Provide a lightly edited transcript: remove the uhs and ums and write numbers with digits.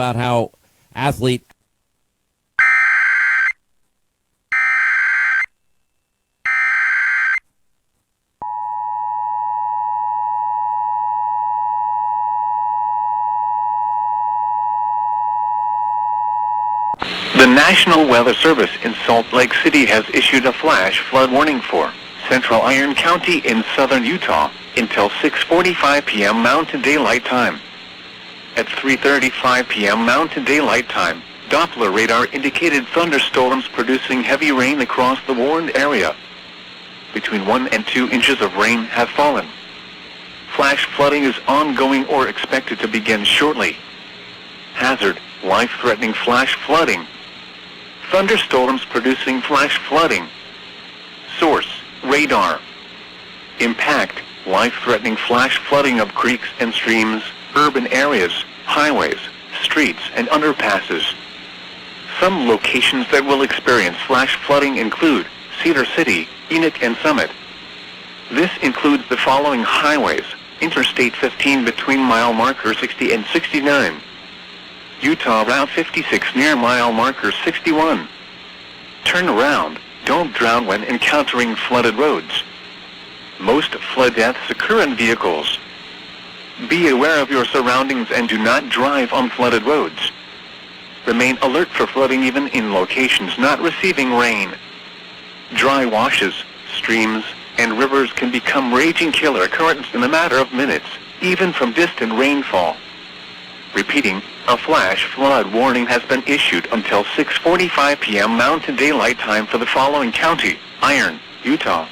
about how athlete The National Weather Service in Salt Lake City has issued a flash flood warning for central Iron County in southern Utah until 6:45 p.m. Mountain Daylight Time. At 3:35 p.m. Mountain Daylight Time, Doppler radar indicated thunderstorms producing heavy rain across the warned area. Between 1 and 2 inches of rain have fallen. Flash flooding is ongoing or expected to begin shortly. Hazard: life-threatening flash flooding. Thunderstorms producing flash flooding. Source: radar. Impact: life-threatening flash flooding of creeks and streams, urban areas, highways, streets, and underpasses. Some locations that will experience flash flooding include Cedar City, Enoch, and Summit. This includes the following highways: Interstate 15 between mile marker 60 and 69. Utah Route 56 near mile marker 61. Turn around. Don't drown when encountering flooded roads. Most flood deaths occur in vehicles. Be aware of your surroundings and do not drive on flooded roads. Remain alert for flooding even in locations not receiving rain. Dry washes, streams, and rivers can become raging killer currents in a matter of minutes, even from distant rainfall. Repeating, a flash flood warning has been issued until 6:45 p.m. Mountain Daylight Time for the following county: Iron, Utah,